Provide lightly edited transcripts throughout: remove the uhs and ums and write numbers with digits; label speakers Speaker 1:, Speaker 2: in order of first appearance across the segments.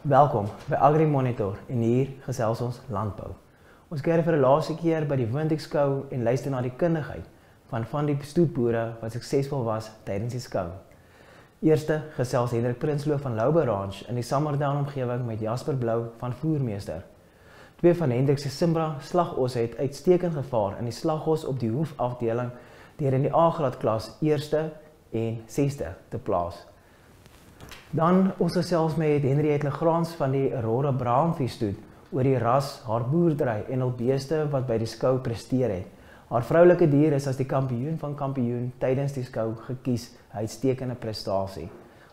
Speaker 1: Welkom by Agri Monitor en hier gesels ons landbou. Ons kyk vir die laaste keer by die Winterskou en luister na die kundigheid van die stoetboere wat suksesvol was tydens die skou. Eerste gesels Hendrik Prinsloo van Louwbe Ranch in die Summerdown omgewing met Jasper Blou van Voermeester. Twee van Hendrik se Simbra slagosse het uitstekend gevaar in die slagos op die hoefafdeling deur in die A-graad klas eerste en 6ste te plaas. Dan ons gesels met Henriette Legrand van die Aurora Braamvee-stoet oor die ras, haar boerdery en al beeste wat by die skou presteer het. Haar vroulike dier is as die kampioen van kampioen tydens die skou gekies, uitstekende prestasie.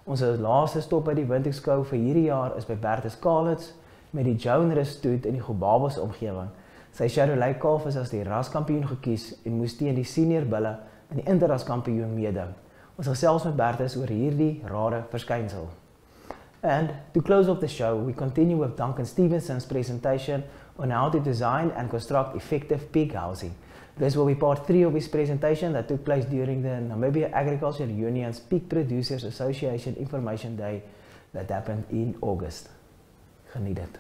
Speaker 1: Ons laaste stop by die Winterskou vir hierdie jaar is by Bertus Kalitz met die Jones stoet in die Gobabos omgewing. Sy Chevrolet kalf is as die raskampioen gekies en moes teen die senior bulle in die interras kampioen meeding. Ons gesels met Bertus oor hierdie rare verskynsel. And to close off the show, we continue with Duncan Stevenson's presentation on how to design and construct effective pig housing. This will be part 3 of his presentation that took place during the Namibia Agriculture Union's Pig Producers Association Information Day that happened in August. Geniet dit.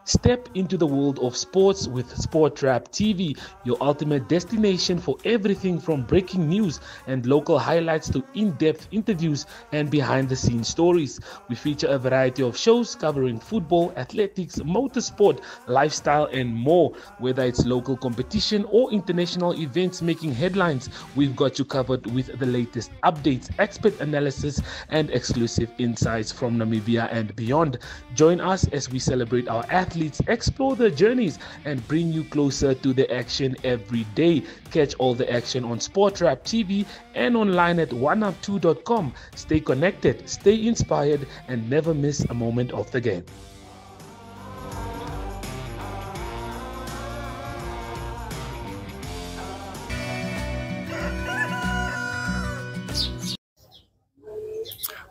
Speaker 2: Step into the world of sports with SportTrap TV, your ultimate destination for everything from breaking news and local highlights to in-depth interviews and behind-the-scenes stories. We feature a variety of shows covering football, athletics, motorsport, lifestyle and more. Whether it's local competition or international events making headlines, we've got you covered with the latest updates, expert analysis and exclusive insights from Namibia and beyond. Join us as we celebrate our athletes, explore their journeys and bring you closer to the action every day. Catch all the action on SportTrap TV and online at oneup2.com. Stay connected, stay inspired and never miss a moment of the game.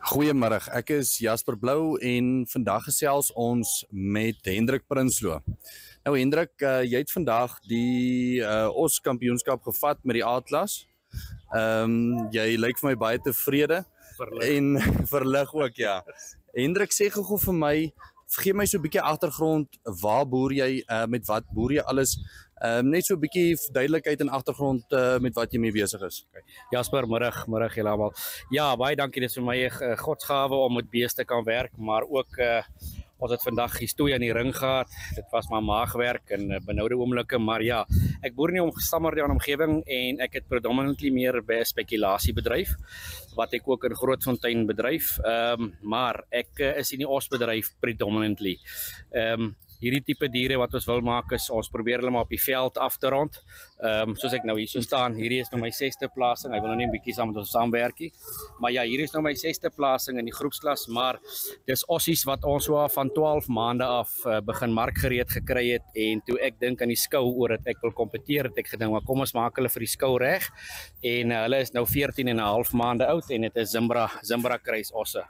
Speaker 3: Goeiemôre, ek is Jasper Blou en vandag gesels ons met Hendrik Prinsloo. Nou Hendrik, jy het vandag die Os kampioenskap gevat met die A-klas. Jy lyk vir my baie tevrede en verlig ook, ja. Hendrik, sê gou vir my, gee my so 'n bietjie agtergrond, waar boer jy, met wat boer jy alles? Net so 'n bietjie duidelikheid en agtergrond met wat jy mee besig is.
Speaker 4: Okay. Jasper, middag julle almal. Ja, baie dankie, dit is vir my 'n godsgawe om met beeste kan werk, maar ook ons het vandag historie aan die ring gehad. Dit was maar maagwerk en benoude oomblikke, maar ja, ek boer nie omgestammer in omgewing en ek het predominantly meer by 'n spekulasiebedryf wat ek ook in Grootfontein bedryf. Maar ek is in die osbedryf predominantly. Hierdie tipe diere wat ons wil maak is, ons probeer hulle maar op die veld af te rond. Soos ek nou hier so staan, hierdie is nou my 6ste plasing, hy wil nou nie 'n bietjie saam met ons saamwerkie. Maar ja, hier is nou my 6ste plasing in die groepsklas, maar dis ossies wat ons so van 12 maande af begin markgereed gekry het, en toe ek dink aan die skou oor dat ek wil kompeteer, het ek gedink, maar kom ons maak hulle vir die skou reg, en hulle is nou 14 en 'n half maande oud, en dit is Zimbra kruis osse.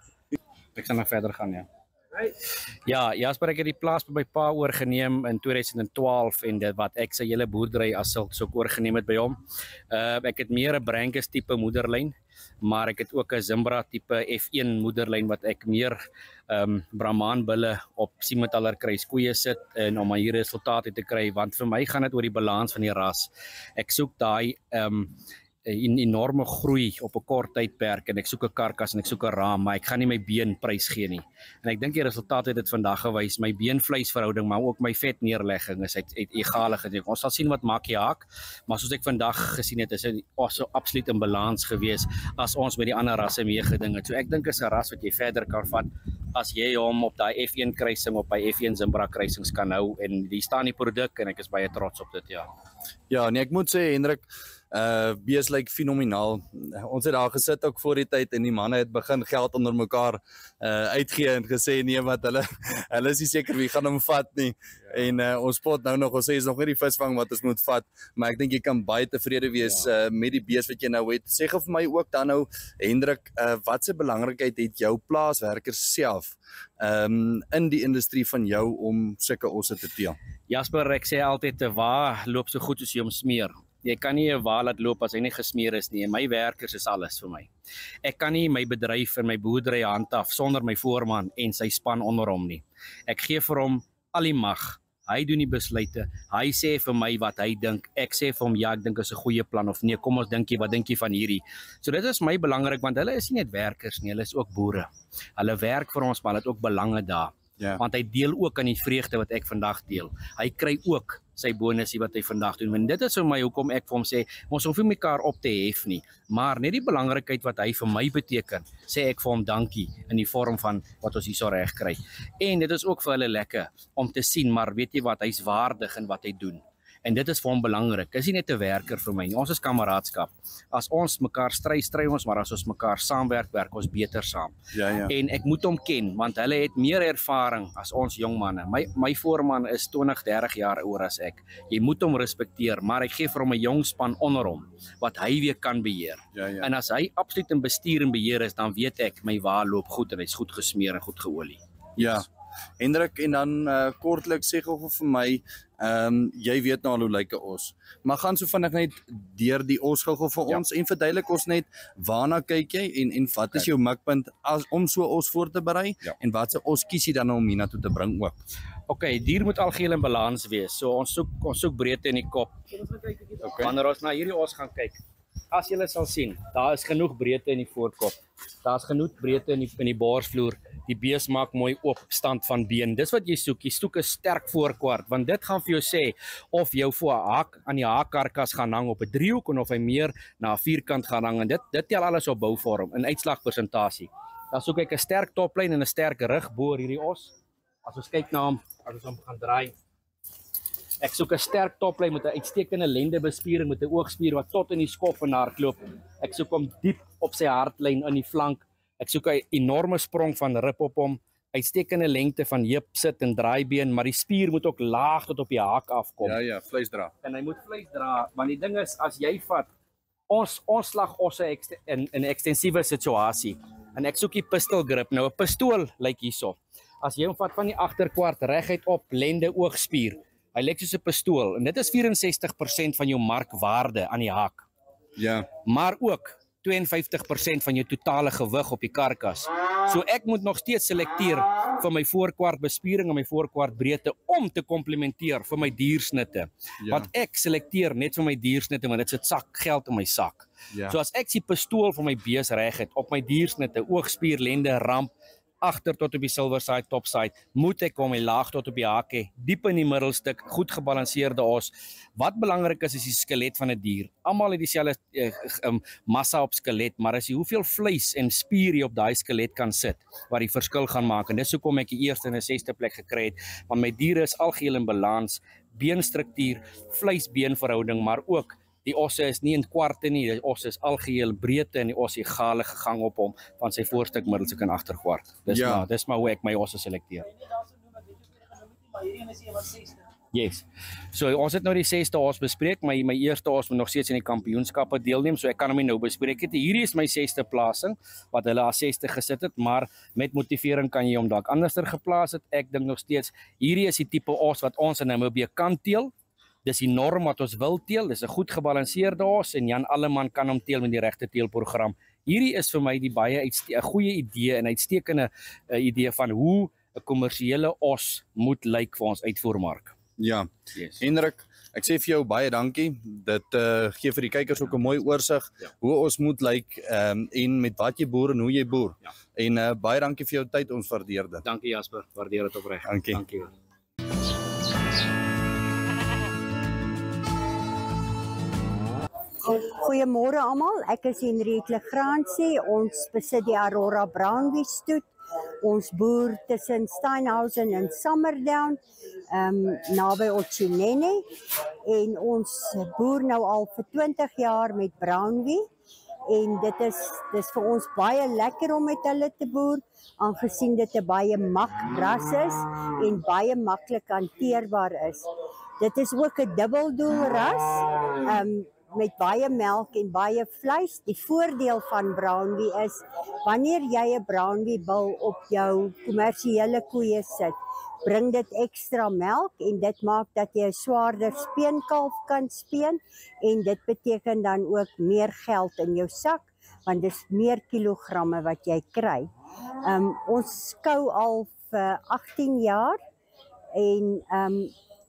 Speaker 4: Ek sal nog verder gaan, ja. Ja, Jasper, ek het die plaas by my pa oorgeneem in 2012 en dit wat ek sy hele boerdery as sulks ook oorgeneem het by hom. Ek het meer 'n Brangus tipe moederlyn, maar ek het ook 'n Zimbra tipe F1 moederlyn wat ek meer Brahman bulle op Siementaler kruis koeie sit en om hier resultate te kry, want vir my gaan dit oor die balans van die ras. Ek soek daai enorme groei op 'n kort tydperk en ek soek 'n karkas en ek soek 'n raam, maar ek gaan nie my been prys gee nie. En ek dink die resultaat het dit vandag gewys, my been-vleisverhouding, maar ook my vetneerlegging is egale gedoen. Ons sal sien wat maak die haak, maar soos ek vandag gesien het, is dit so absoluut in balans gewees as ons met die ander rasse meegeding het. So ek dink is 'n ras wat jy verder kan vat as jy hom op daai F1 kruising op by F1 Zimbra kruisings kan hou, en die staan die produk en ek is baie trots op dit, ja.
Speaker 3: Ja, nee, ek moet sê Hendrik, bees lyk fenomenaal. Ons het daar gesit ook voor die tyd en die manne het begin geld onder mekaar uitgee en gesê nee, wat hulle is nie seker wie gaan hom vat nie. Ja. En ons spot nou nog, ons sê is nog nie die visvang wat ons moet vat, maar ek dink jy kan baie tevrede wees met die bees wat jy nou het. Sê gou vir my ook dan nou, Hendrik, wat se belangrikheid het jou plaaswerkers self in die industrie van jou om sulke osse te teel?
Speaker 4: Jasper, ek sê altyd, 'n wa loop so goed as jy hom smeer. Jy kan nie 'n wa laat loop as hy nie gesmeer is nie. En my werkers is alles vir my. Ek kan nie my bedryf en my boerdery handhaaf sonder my voorman en sy span onder hom nie. Ek gee vir hom al die mag. Hy doen die besluite. Hy sê vir my wat hy dink. Ek sê vir hom ja, ek dink is 'n goeie plan of nee, kom ons dink jy, wat dink jy van hierdie? So dit is my belangrik want hulle is nie net werkers nie, hulle is ook boere. Hulle werk vir ons, maar hulle het ook belange daar.
Speaker 3: Ja.
Speaker 4: Want hy deel ook aan die vreugde wat ek vandag deel. Hy kry ook sy bonusie wat hy vandag doen. En dit is vir my hoekom ek vir hom sê, ons hoef nie mekaar op te hef nie, maar net die belangrikheid wat hy vir my beteken, sê ek vir hom dankie in die vorm van wat ons hierso reg kry. En dit is ook vir hulle lekker om te sien, maar weet jy wat, hy's waardig in wat hy doen. En dit is vir hom belangrik. Hy is nie net 'n werker vir my nie. Ons is kameraadskap. As ons mekaar stry ons, maar as ons mekaar saamwerk, werk ons beter saam.
Speaker 3: Ja.
Speaker 4: En ek moet hom ken, want hulle het meer ervaring as ons jong manne. My voorman is 20, 30 jaar ouer as ek. Jy moet hom respekteer, maar ek gee vir hom 'n jong span onder hom, wat hy weer kan beheer.
Speaker 3: Ja.
Speaker 4: En as hy absoluut in bestuur en beheer is, dan weet ek, my wa loop goed en hy's goed gesmeer en goed geolie.
Speaker 3: Ja. Hendrik, en dan kortliks sê gou vir my, jy weet nou al hoe lyk 'n os, maar gaan so vinnig net deur die os gou vir ons en verduidelik ons net waarna kyk jy en wat is jou mikpunt om so os voor te berei en watse os kies jy dan om hiernatoe te bring ook?
Speaker 4: Okay, dier moet algeheel in balans wees. So ons soek breedte in die kop. Wanneer ons na hierdie os gaan kyk, as julle sal sien, daar is genoeg breedte in die voorkop. Daar's genoeg breedte in die borsvloer. Die bees maak mooi oop stand van been. Dis wat jy soek. Jy soek 'n sterk voorkwart, want dit gaan vir jou sê of jou voor haak aan die haakkarkas gaan hang op 'n driehoek en of hy meer na 'n vierkant gaan hang, en dit tel alles op bouvorm in uitslagpersentasie. Dan soek ek 'n sterk toplyn en 'n sterk rug bo hierdie os. As ons kyk na hom, as ons hom gaan draai, ek soek 'n sterk toplyn met 'n uitstekende lendebespiering met 'n oogspier wat tot in die skop en hardloop. Ek soek hom diep op sy hartlyn in die flank. Ek soek 'n enorme sprong van rib op hom, uitstekende lengte van heup, sit en draaibeen, maar die spier moet ook laag tot op die haak afkom.
Speaker 3: Ja, vleis dra.
Speaker 4: En hy moet vleis dra, want die ding is, as jy vat, ons slag osse in 'n ekstensiewe situasie, en ek soek die pistol grip. Nou 'n pistool lyk hierso. As jy hom vat van die agterkwart reguit op, lende oogspier, hy lyk soos 'n pistool, en dit is 64% van jou markwaarde aan die haak.
Speaker 3: Ja.
Speaker 4: Maar ook 52% van jou totale gewig op die karkas. So ek moet nog steeds selekteer vir my voorkwart bespiering en my voorkwart breedte om te komplementeer vir my diersnitte. Want ek selekteer net vir my diersnitte, want dit sit sak geld in my sak. So as ek die pistool vir my bees reg het op my diersnitte, oogspier, lende, ramp, agter tot op die silver side, top side, moet ek hom laag tot op die haak hê, diep in die middelstuk, goed gebalanseerde os. Wat belangrik is die skelet van 'n dier. Almal het dieselfde massa op skelet, maar as jy hoeveel vleis en spier jy op daai skelet kan sit, wat die verskil gaan maak. En dis hoekom ek die eerste en 'n 6de plek gekry het, want my diere is algeheel in balans, beenstruktuur, vleis-beenverhouding, maar ook die osse is nie in kwarte nie, die osse is algeheel breedte en die os egale gegang op hom van sy voorstuk, middelstuk en agterkwart. Dis maar hoe ek my osse selekteer. Yes. So ons het nou die 6de os bespreek, my eerste os moet nog steeds in die kampioenskappe deelneem, so ek kan hom nie nou bespreek het. Hierdie is my 6de plasing, wat hulle as 6de gesit het, maar met motivering kan jy hom dalk anderster geplaas het. Ek dink nog steeds, hierdie is die tipe os wat ons in Namibië kan teel. Dis die norm wat ons wil teel, dis 'n goed gebalanseerde os en Jan Alleman kan hom teel met die regte teelprogram. Hierdie is vir my die baie 'n goeie idee en uitstekende idee van hoe 'n kommersiële os moet lyk vir ons uitvoermark.
Speaker 3: Ja, Hendrik, ek sê vir jou baie dankie. Dit gee vir die kykers ook 'n mooi oorsig hoe ons moet lyk en met wat jy boer en hoe jy boer. En baie dankie vir jou tyd, ons waardeer dit.
Speaker 4: Dankie Jasper, waardeer dit opreg.
Speaker 3: Dankie.
Speaker 5: Goeiemôre almal, ek is Henriette Legrandsie, ons besit die Aurora Brownwee stoet. Ons boer tussen Steinhausen en Sommerdown, naby Otjinene, en ons boer nou al vir 20 jaar met Brownwee, en dit is vir ons baie lekker om met hulle te boer, aangesien dit 'n baie mak ras is en baie maklik hanteerbaar is. Dit is ook 'n dubbeldoel ras. met baie melk en baie vleis. Die voordeel van Brownbie is, wanneer jy 'n Brownbie bil op jou kommersiële koeie sit, bring dit ekstra melk en dit maak dat jy 'n swaarder speenkalf kan speen en dit beteken dan ook meer geld in jou sak, want dis meer kilogramme wat jy kry. Ons skou al vir 18 jaar en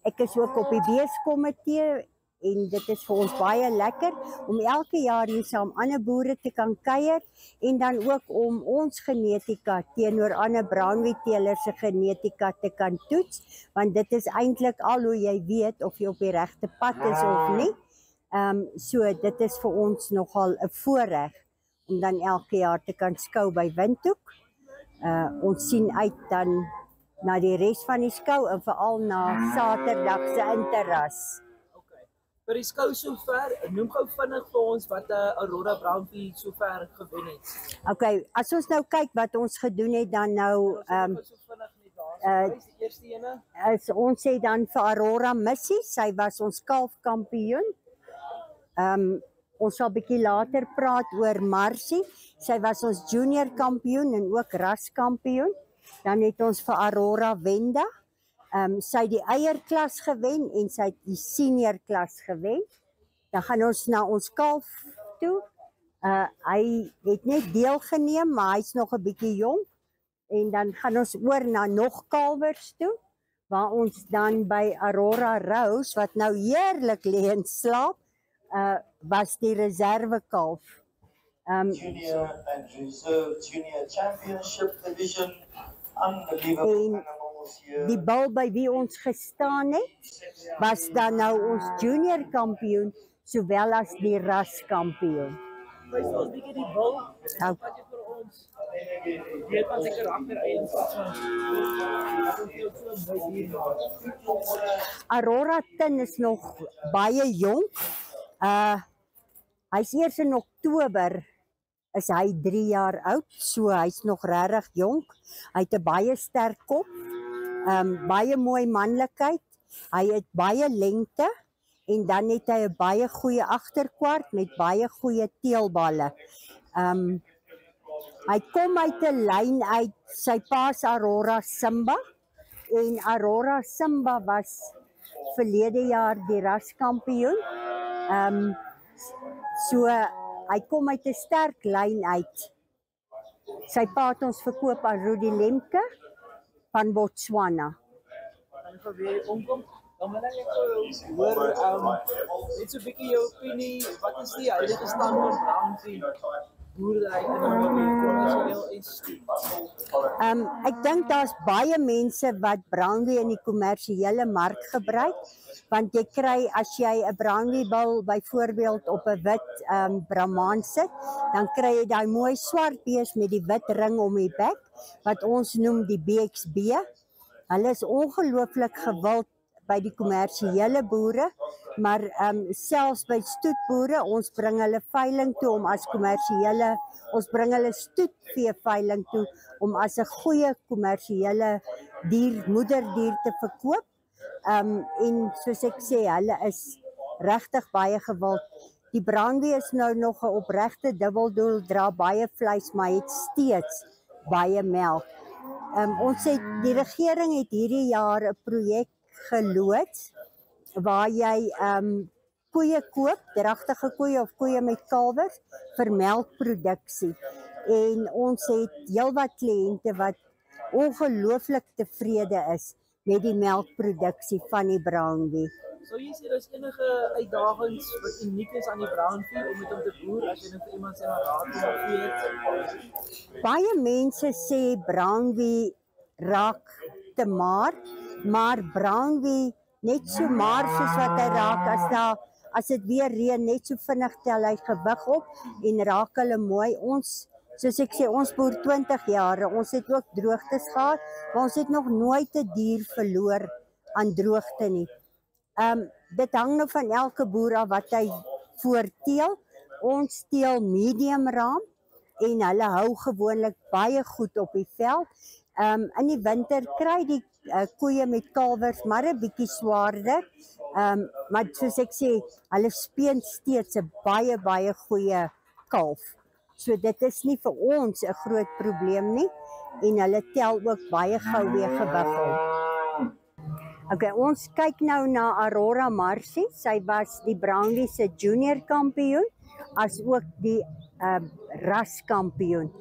Speaker 5: ek is ook op die beeskomitee en dit is vir ons baie lekker om elke jaar hier saam ander boere te kan kuier en dan ook om ons genetika teenoor ander Brownbie teelers se genetika te kan toets, want dit is eintlik al hoe jy weet of jy op die regte pad is of nie. So dit is vir ons nogal 'n voorreg om dan elke jaar te kan skou by Windhoek. Ons sien uit dan na die res van die skou en veral na Saterdag se interras.
Speaker 6: Vir die skou sover, noem gou vinnig vir ons wat Aurora Brownbie sover gewen het.
Speaker 5: Okay, as ons nou kyk wat ons gedoen het dan nou
Speaker 6: Die eerste ene.
Speaker 5: Ons sê dan vir Aurora Missie, sy was ons kalfkampioen. Ons sal bietjie later praat oor Marsie. Sy was ons junior kampioen en ook raskampioen. Dan het ons vir Aurora Wenda. Sy het die eierklas gewen en sy het die senior klas gewen. Dan gaan ons na ons kalf toe. Hy het net deelgeneem, maar hy's nog 'n bietjie jonk. En dan gaan ons oor na nog kalwers toe, waar ons dan by Aurora Rose, wat nou heerlik lê en slaap, was die reserve kalf.
Speaker 7: Junior and Reserve Junior Championship Division. Unbelievable animals here.
Speaker 5: Die bil by wie ons gestaan het, was dan nou ons junior kampioen, sowel as die raskampioen.
Speaker 6: Wys ons bietjie die bil.
Speaker 5: Nou,
Speaker 6: Wat jy vir ons weet van sy karaktereienskappe. Wat ons jou so mooi hier maak.
Speaker 5: Aurora Tin is nog baie jonk. Hy's eers in Oktober is hy 3 jaar oud, so hy's nog regtig jonk. Hy het 'n baie sterk kop, baie mooi manlikheid. Hy het baie lengte en dan het hy 'n baie goeie agterkwart met baie goeie teelballe. Hy kom uit 'n lyn uit sy pa's Aurora Simba en Aurora Simba was verlede jaar die raskampioen. So hy kom uit 'n sterk lyn uit. Sy pa het ons verkoop aan Rudy Lemke van Botswana.
Speaker 6: Dan gaan weer omkom. Dan wil ek hoor net so 'n bietjie jou opinie. Wat is die huidige stand van Brownbie boerdery in kommersieel en
Speaker 5: Ek dink daar's baie mense wat Brownbie in die kommersiële mark gebruik, want jy kry as jy 'n Brownbie bil byvoorbeeld op 'n wit Brahman sit, dan kry jy daai mooi swart bees met die wit ring om die bek wat ons noem die BXB. Hulle is ongelooflik gewild by die kommersiële boere, maar selfs by stoetboere, ons bring hulle veiling toe om as kommersiële, ons bring hulle stoetvee veiling toe om as 'n goeie kommersiële moederdier te verkoop. En soos ek sê, hulle is regtig baie gewild. Die Brownbie is nou nog 'n opregte dubbeldoel, dra baie vleis, maar het steeds baie melk. Ons het die regering het hierdie jaar 'n projek geloods waar jy koeie koop, dragtige koeie of koeie met kalwers vir melkproduksie. En ons het heelwat kliënte wat ongelooflik tevrede is met die melkproduksie van die Brownbie.
Speaker 6: Sou jy sê daar's enige uitdagings wat uniek is aan die Brownbie om met hom te boer as jy net vir iemand sê maar raad gee?
Speaker 5: Baie mense sê Brownbie raak te maar Brownbie net so maar soos wat hy raak as dit weer reën, net so vinnig tel hy gewig op en raak hulle mooi. Ons, soos ek sê, ons boer 20 jaar, ons het ook droogtes gehad, maar ons het nog nooit 'n dier verloor aan droogte nie. Dit hang nou van elke boer af wat hy voorteel. Ons teel medium raam en hulle hou gewoonlik baie goed op die veld. In die winter kry die koeie met kalwers maar 'n bietjie swaarder. Maar soos ek sê, hulle speen steeds 'n baie goeie kalf. So dit is nie vir ons 'n groot probleem nie en hulle tel ook baie gou weer gewig op. Okay, ons kyk nou na Aurora Marcy. Sy was die Brownlee se junior kampioen as ook die raskampioen.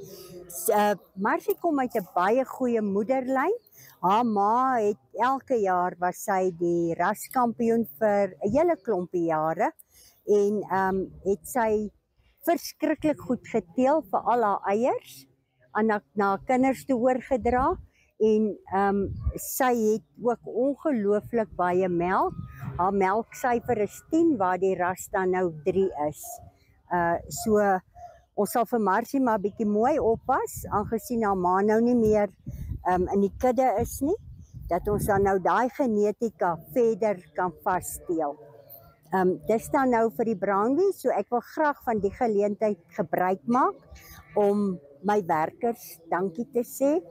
Speaker 5: Marcy kom uit 'n baie goeie moederlyn. Haar ma het elke jaar was sy die raskampioen vir 'n hele klompie jare en het sy verskriklik goed geteel vir al haar eiers en na kinders toe oorgedra en sy het ook ongelooflik baie melk. Haar melksyfer is 10 waar die ras dan nou 3 is. So ons sal vir Marcy maar bietjie mooi oppas aangesien haar ma nou nie meer in die kudde is nie, dat ons dan nou daai genetika verder kan vassteel. Dis dan nou vir die Brownlee, so ek wil graag van die geleentheid gebruik maak om my werkers dankie te sê.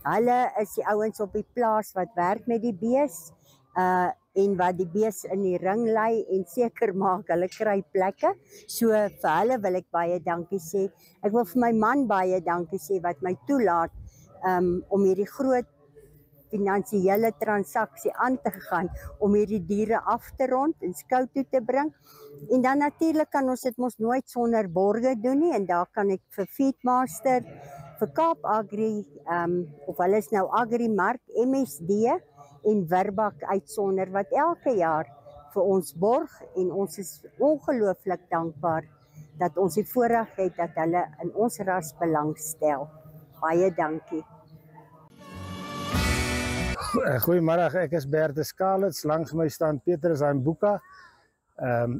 Speaker 5: Hulle is die ouens op die plaas wat werk met die bees en wat die bees in die ring lei en seker maak hulle kry plekke. So vir hulle wil ek baie dankie sê. Ek wil vir my man baie dankie sê wat my toelaat om hierdie groot finansiële transaksie aan te gaan om hierdie diere af te rond en skou toe te bring. En dan natuurlik kan ons dit mos nooit sonder borge doen nie en daar kan ek vir Feedmaster, vir Kaap Agri of hulle is nou Agrimark, MSD en Wirbak uitsonder wat elke jaar vir ons borg en ons is ongelooflik dankbaar dat ons die voorreg het dat hulle in ons ras belangstel. Baie dankie.
Speaker 8: Goeiemôre, ek is Bertus Kalitz, langs my staan Petrus Mbuka.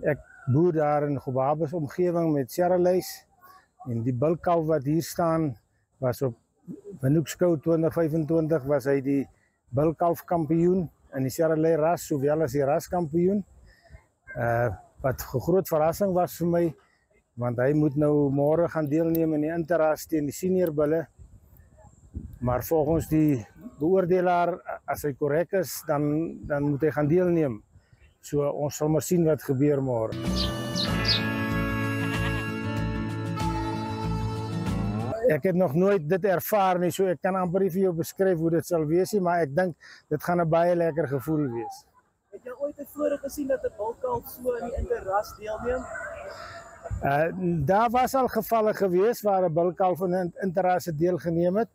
Speaker 8: Ek boer daar in Gobabis omgewing met Serreleis en die bulkalf wat hier staan was op Windhoekskou 2025 was hy die bulkalf kampioen in die Serrelei ras sowel as die raskampioen. Wat 'n groot verrassing was vir my want hy moet nou môre gaan deelneem in die interras teen die senior bulle. Maar volgens die beoordelaar, as hy korrek is, dan moet hy gaan deelneem. So ons sal maar sien wat gebeur môre. Ek het nog nooit dit ervaar nie, so ek kan amper nie vir jou beskryf hoe dit sal wees nie, maar ek dink dit gaan 'n baie lekker gevoel wees.
Speaker 6: Het jy ooit tevore gesien dat 'n bulkalf so in die interras deelneem?
Speaker 8: Daar was al gevalle gewees waar 'n bulkalf in 'n interras deelgeneem het,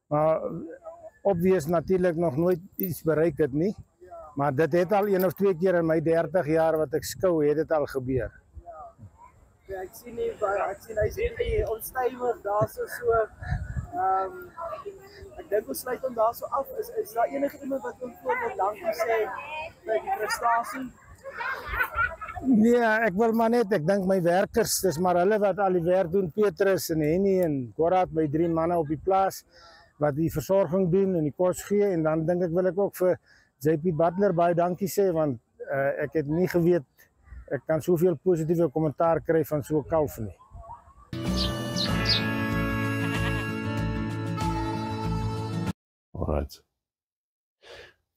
Speaker 8: maar obvious natuurlik nog nooit iets bereik het nie. Maar dit het al 1 of 2 keer in my 30 jaar wat ek skou, het dit al gebeur.
Speaker 6: Ja, ek sien hy's hier onstuimig daarso so. Ek dink ons sluit hom daarso af. Is daar enige iemand wat wil dankie sê vir die prestasie?
Speaker 8: Nee, ek wil maar net, ek dink my werkers, dis maar hulle wat al die werk doen, Petrus en Henny en Gorat, my 3 manne op die plaas wat die versorging doen en die kos gee en dan dink ek wil ek ook vir JP Butler baie dankie sê want ek het nie geweet ek kan soveel positiewe kommentaar kry van so 'n kalf nie.
Speaker 9: All right.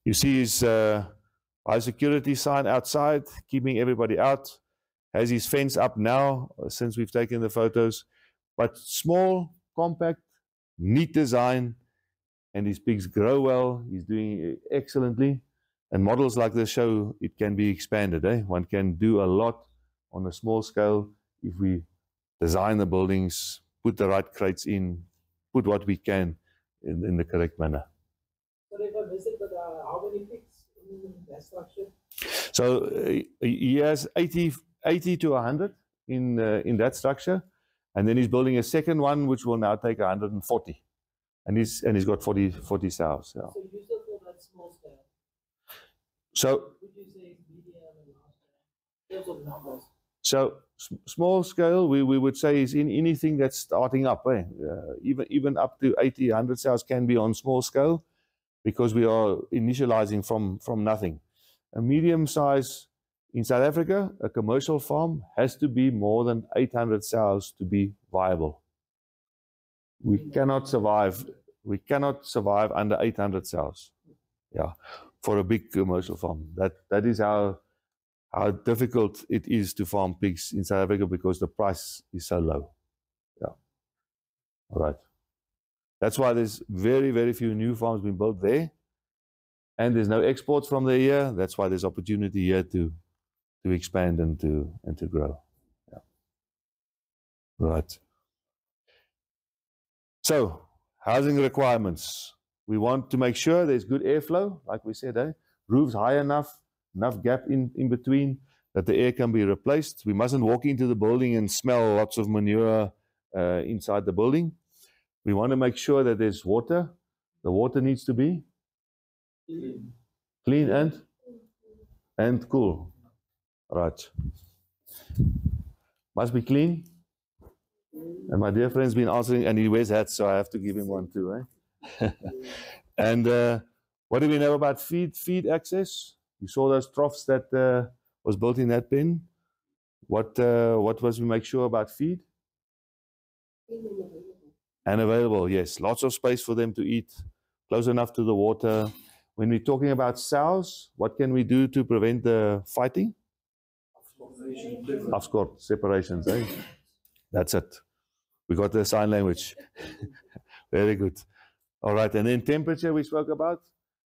Speaker 9: You see his high security sign outside, keeping everybody out. Has his fence up now since we've taken the photos. But small, compact, neat design, and his pigs grow well. He's doing excellently. And models like this show it can be expanded. One can do a lot on a small scale if we design the buildings, put the right crates in, put what we can in the correct manner.
Speaker 6: So if I visit, but how many pigs in that structure?
Speaker 9: So he has 80 to 100 in that structure, and then he's building a second one which will now take 140, and he's got 40 sows. Yeah.
Speaker 6: So you still call that small scale?
Speaker 9: So
Speaker 6: would you say medium and large scale? In terms of numbers.
Speaker 9: So small scale, we would say is in anything that's starting up. Even up to 80, 100 sows can be on small scale because we are initializing from nothing. A medium size in South Africa, a commercial farm has to be more than 800 sows to be viable. We cannot survive We cannot survive under 800 sows. Yeah, for a big commercial farm. That is how difficult it is to farm pigs in South Africa because the price is so low. Yeah. All right. That's why there's very, very few new farms being built there. And there's no exports from there here. That's why there's opportunity here to expand and to grow. Yeah. Right. So, housing requirements. We want to make sure there's good airflow, like we said, roofs high enough gap in between that the air can be replaced. We mustn't walk into the building and smell lots of manure inside the building. We want to make sure that there's water. The water needs to be clean and cool. Right. Must be clean. And my dear friend's been answering, and he wears hats, so I have to give him one too. And what do we know about feed access? You saw those troughs that was built in that pen. What was we make sure about feed? And available, yes. Lots of space for them to eat, close enough to the water. When we're talking about sows, what can we do to prevent the fighting? Afskort, separations, eh? That's it. We got the sign language. Very good. All right, and then temperature we spoke about.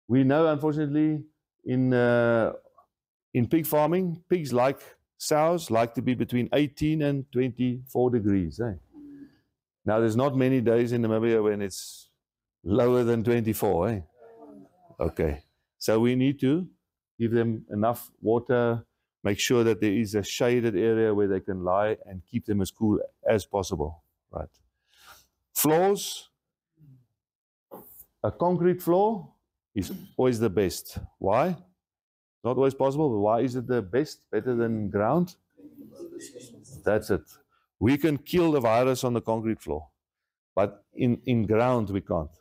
Speaker 9: We know, unfortunately, in pig farming, pigs like sows like to be between 18 and 24 degrees. Eh? Now, there's not many days in Namibia when it's lower than 24. Eh? Okay, so we need to give them enough water, make sure that there is a shaded area where they can lie and keep them as cool as possible. Right. Floors. A concrete floor is always the best. Why? Not always possible, but why is it the best? Better than ground? That's it. We can kill the virus on the concrete floor, but in ground we can't.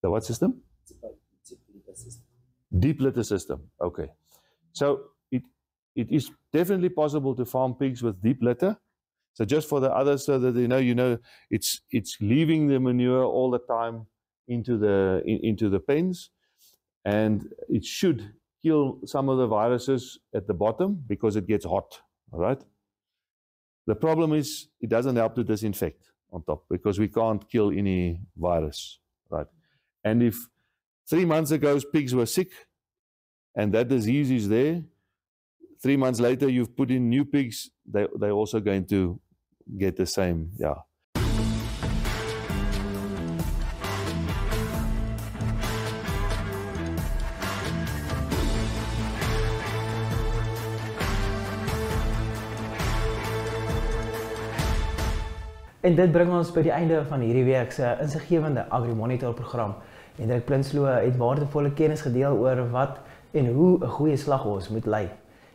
Speaker 9: The what system? Deep litter system. Okay. So it is definitely possible to farm pigs with deep litter. So just for the others, so that you know, it's leaving the manure all the time into the pens, and it should kill some of the viruses at the bottom because it gets hot. All right. The problem is it doesn't help to disinfect on top because we can't kill any virus. Right. And if 3 months ago pigs were sick, and that disease is there, 3 months later you've put in new pigs, they're also going to get the same, yeah.
Speaker 1: En dit bring ons by die einde van hierdie week se insiggewende AgriMonitor program. Hendrik Prinsloo het waardevolle kennis gedeel oor wat en hoe 'n goeie slagos moet lyk.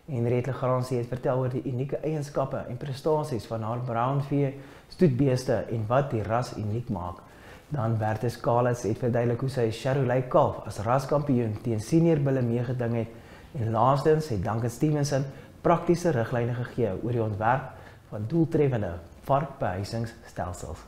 Speaker 1: Henriette Legrandsie het vertel oor die unieke eienskappe en prestasies van haar brownvee stoetbeeste en wat die ras uniek maak. Dan Bertus Kalits het verduidelik hoe sy Charolais kalf as raskampioen teen senior bulle meegeding het. En laastens het Duncan Stevenson praktiese riglyne gegee oor die ontwerp van doeltreffende varkbehuisingsstelsels.